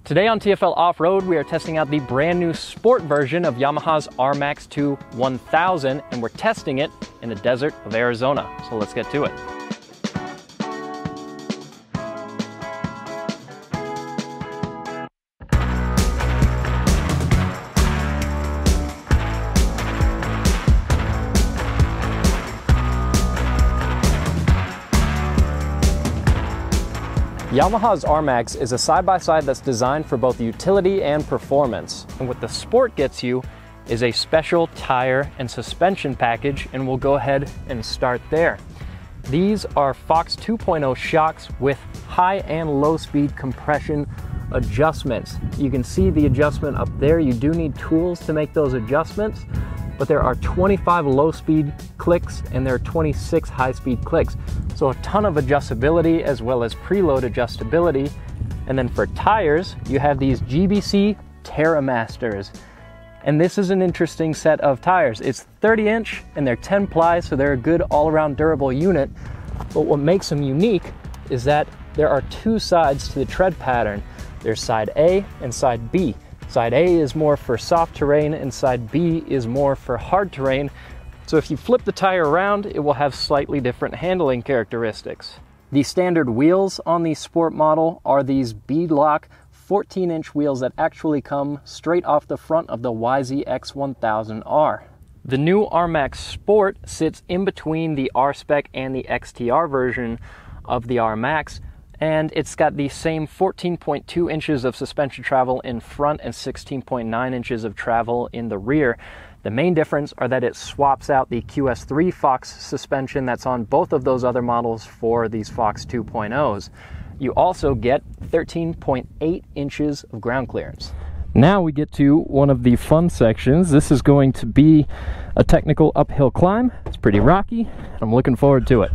Today on TFL Off-Road, we are testing out the brand new sport version of Yamaha's RMAX 2 1000, and we're testing it in the desert of Arizona. So let's get to it. Yamaha's RMAX is a side-by-side that's designed for both utility and performance. And what the sport gets you is a special tire and suspension package, and we'll go ahead and start there. These are Fox 2.0 shocks with high and low speed compression adjustments. You can see the adjustment up there. You do need tools to make those adjustments, but there are 25 low speed clicks and there are 26 high speed clicks. So a ton of adjustability as well as preload adjustability. And then for tires, you have these GBC TerraMasters. And this is an interesting set of tires. It's 30-inch and they're 10 ply, so they're a good all-around durable unit. But what makes them unique is that there are two sides to the tread pattern. There's side A and side B. Side A is more for soft terrain and side B is more for hard terrain. So if you flip the tire around, it will have slightly different handling characteristics. The standard wheels on the sport model are these beadlock 14-inch wheels that actually come straight off the front of the YZX-1000R. The new RMAX Sport sits in between the R-Spec and the XTR version of the RMAX, and it's got the same 14.2 inches of suspension travel in front and 16.9 inches of travel in the rear. The main difference are that it swaps out the QS3 Fox suspension that's on both of those other models for these Fox 2.0s. You also get 13.8 inches of ground clearance. Now we get to one of the fun sections. This is going to be a technical uphill climb. It's pretty rocky. I'm looking forward to it.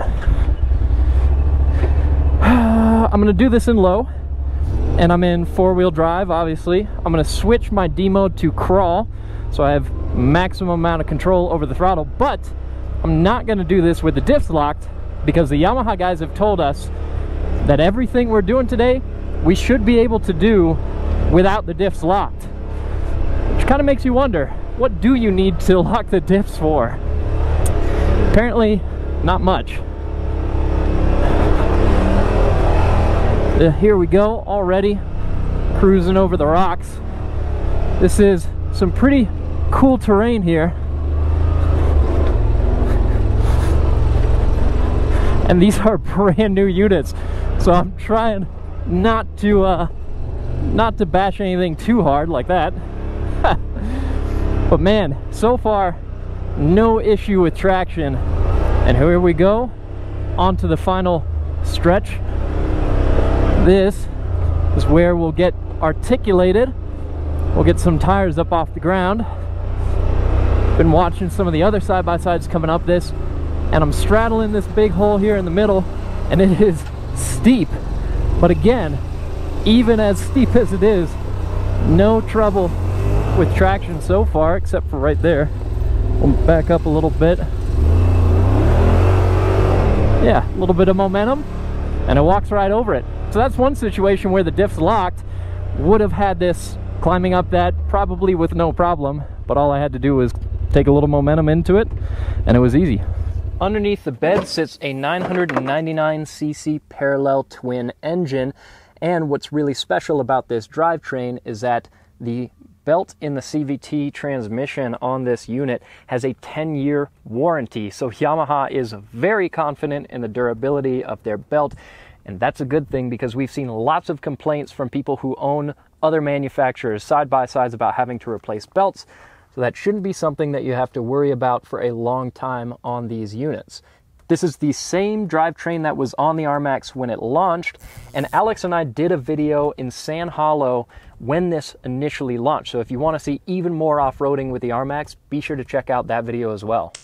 I'm going to do this in low, and I'm in four-wheel drive, obviously. I'm going to switch my D mode to crawl, so I have maximum amount of control over the throttle, but I'm not going to do this with the diffs locked because the Yamaha guys have told us that everything we're doing today, we should be able to do without the diffs locked. Which kind of makes you wonder, what do you need to lock the diffs for? Apparently, not much. Here we go, already cruising over the rocks. This is some pretty cool terrain here. And these are brand new units, so I'm trying not to bash anything too hard like that. But man, so far no issue with traction. And here we go, onto the final stretch. This is where we'll get articulated. We'll get some tires up off the ground. Been watching some of the other side-by-sides coming up this, and I'm straddling this big hole here in the middle, and it is steep. But again, even as steep as it is, no trouble with traction so far, except for right there. We'll back up a little bit. Yeah, a little bit of momentum, and it walks right over it. So that's one situation where the diff's locked. Would have had this climbing up that probably with no problem, but all I had to do was take a little momentum into it, and it was easy. Underneath the bed sits a 999cc parallel twin engine, and what's really special about this drivetrain is that the belt in the CVT transmission on this unit has a 10-year warranty, so Yamaha is very confident in the durability of their belt. And that's a good thing because we've seen lots of complaints from people who own other manufacturers' side-by-sides about having to replace belts. So that shouldn't be something that you have to worry about for a long time on these units. This is the same drivetrain that was on the RMAX when it launched, and Alex and I did a video in Sand Hollow when this initially launched. So if you want to see even more off-roading with the RMAX, be sure to check out that video as well.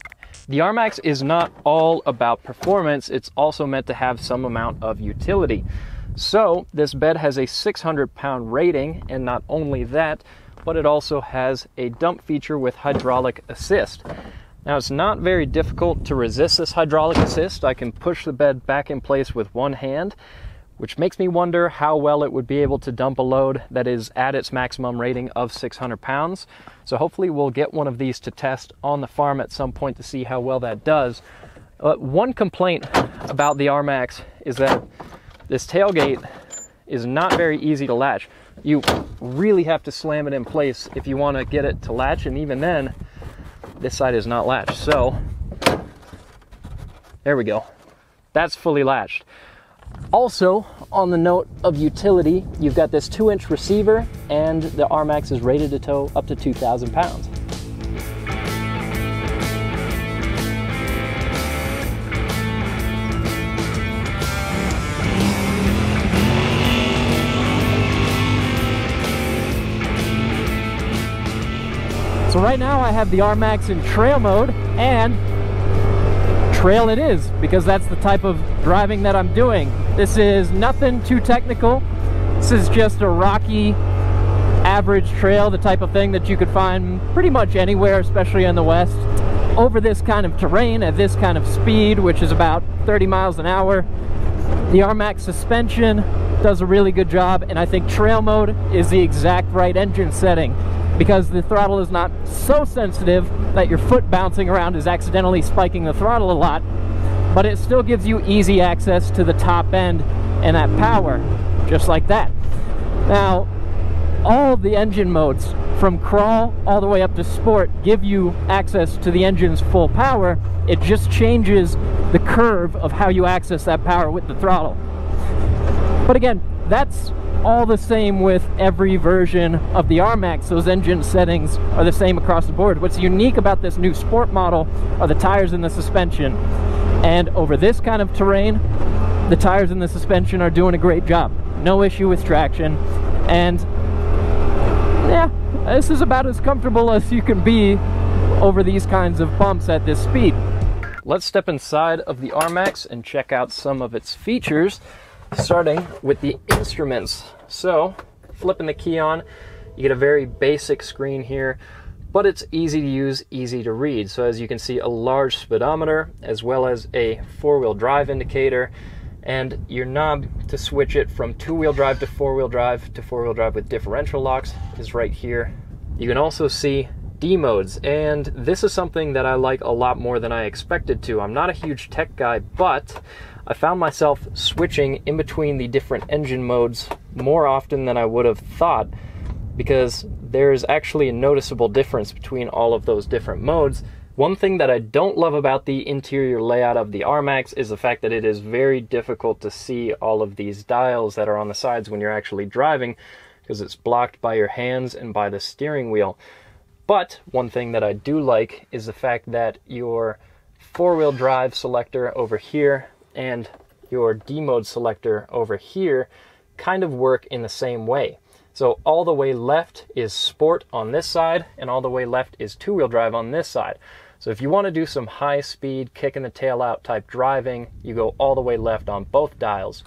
The RMAX is not all about performance, it's also meant to have some amount of utility. So this bed has a 600-pound rating, and not only that, but it also has a dump feature with hydraulic assist. Now it's not very difficult to resist this hydraulic assist. I can push the bed back in place with one hand. which makes me wonder how well it would be able to dump a load that is at its maximum rating of 600 pounds. So hopefully we'll get one of these to test on the farm at some point to see how well that does. One complaint about the RMAX is that this tailgate is not very easy to latch. You really have to slam it in place if you want to get it to latch, and even then, this side is not latched. So, there we go. That's fully latched. Also, on the note of utility, you've got this 2-inch receiver, and the RMAX is rated to tow up to 2,000 pounds. So right now I have the RMAX in trail mode, and trail it is, because that's the type of driving that I'm doing. This is nothing too technical. This is just a rocky, average trail, the type of thing that you could find pretty much anywhere, especially in the West. Over this kind of terrain, at this kind of speed, which is about 30 miles an hour, the RMAX suspension does a really good job, and I think trail mode is the exact right engine setting, because the throttle is not so sensitive that your foot bouncing around is accidentally spiking the throttle a lot, but it still gives you easy access to the top end and that power, just like that. Now, all the engine modes, from crawl all the way up to sport, give you access to the engine's full power. It just changes the curve of how you access that power with the throttle. But again, that's all the same with every version of the RMAX. Those engine settings are the same across the board. What's unique about this new sport model are the tires and the suspension. And over this kind of terrain, the tires and the suspension are doing a great job. No issue with traction. And yeah, this is about as comfortable as you can be over these kinds of bumps at this speed. Let's step inside of the RMAX and check out some of its features, starting with the instruments. So, flipping the key on, you get a very basic screen here, but it's easy to use, easy to read. So as you can see, a large speedometer, as well as a 4-wheel drive indicator, and your knob to switch it from 2-wheel drive to 4-wheel drive to 4-wheel drive with differential locks is right here. You can also see D modes, and this is something that I like a lot more than I expected to. I'm not a huge tech guy, but I found myself switching in between the different engine modes more often than I would have thought, because there's actually a noticeable difference between all of those different modes. One thing that I don't love about the interior layout of the RMAX is the fact that it is very difficult to see all of these dials that are on the sides when you're actually driving, because it's blocked by your hands and by the steering wheel. But one thing that I do like is the fact that your 4-wheel drive selector over here and your D mode selector over here kind of work in the same way. So all the way left is sport on this side, and all the way left is 2-wheel drive on this side. So if you want to do some high speed, kicking the tail out type driving, you go all the way left on both dials.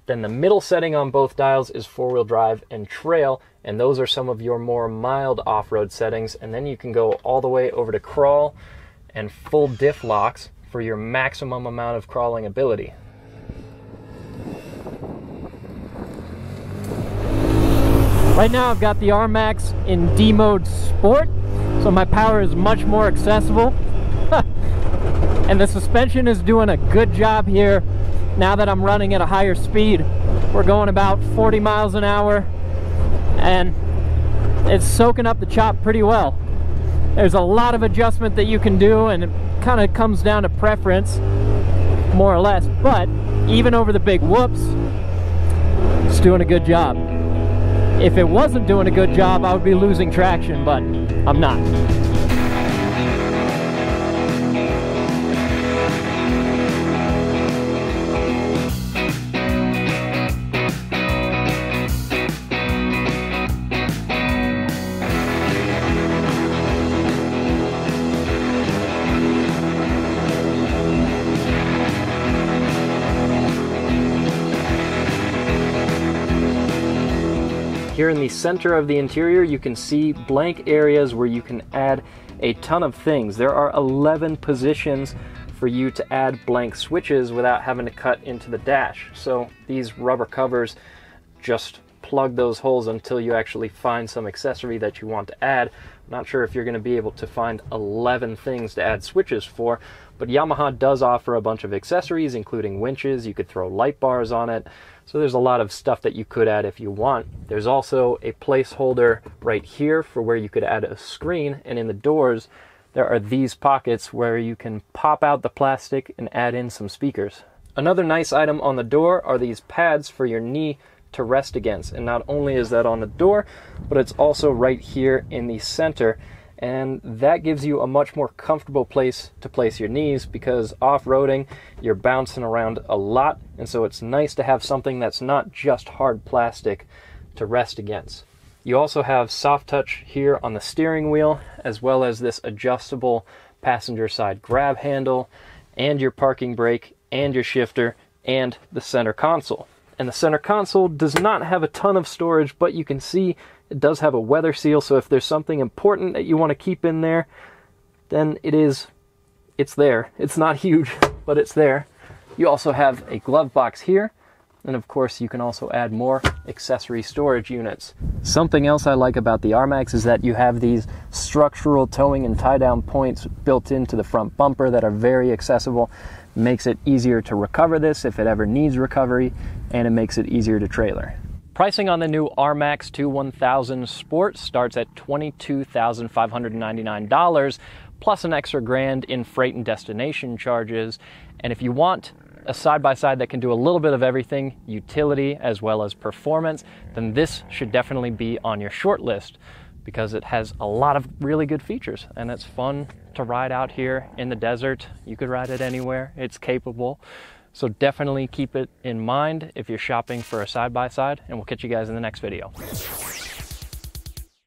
Then the middle setting on both dials is 4-wheel drive and trail, and those are some of your more mild off-road settings. And then you can go all the way over to crawl and full diff locks for your maximum amount of crawling ability. Right now I've got the RMAX in D mode sport, so my power is much more accessible. And the suspension is doing a good job here now that I'm running at a higher speed. We're going about 40 miles an hour, and it's soaking up the chop pretty well. There's a lot of adjustment that you can do, and it kind of comes down to preference, more or less. But even over the big whoops, it's doing a good job. If it wasn't doing a good job, I would be losing traction, but I'm not. Here in the center of the interior, you can see blank areas where you can add a ton of things. There are 11 positions for you to add blank switches without having to cut into the dash. So these rubber covers just plug those holes until you actually find some accessory that you want to add. I'm not sure if you're going to be able to find 11 things to add switches for, but Yamaha does offer a bunch of accessories, including winches. You could throw light bars on it. So there's a lot of stuff that you could add if you want. There's also a placeholder right here for where you could add a screen, and in the doors there are these pockets where you can pop out the plastic and add in some speakers. Another nice item on the door are these pads for your knee to rest against, and not only is that on the door, but it's also right here in the center, and that gives you a much more comfortable place to place your knees, because off-roading you're bouncing around a lot, and so it's nice to have something that's not just hard plastic to rest against. You also have soft touch here on the steering wheel, as well as this adjustable passenger side grab handle, and your parking brake, and your shifter, and the center console. And the center console does not have a ton of storage, but you can see it does have a weather seal, so if there's something important that you want to keep in there, then it's there. It's not huge, but it's there. You also have a glove box here, and of course you can also add more accessory storage units. Something else I like about the RMAX is that you have these structural towing and tie-down points built into the front bumper that are very accessible. Makes it easier to recover this if it ever needs recovery, and it makes it easier to trailer. Pricing on the new RMAX 21000 Sport starts at $22,599 plus an extra $1,000 in freight and destination charges. And if you want a side-by-side that can do a little bit of everything, utility as well as performance, then this should definitely be on your short list, because it has a lot of really good features and it's fun to ride out here in the desert. You could ride it anywhere, it's capable. So definitely keep it in mind if you're shopping for a side-by-side, and we'll catch you guys in the next video.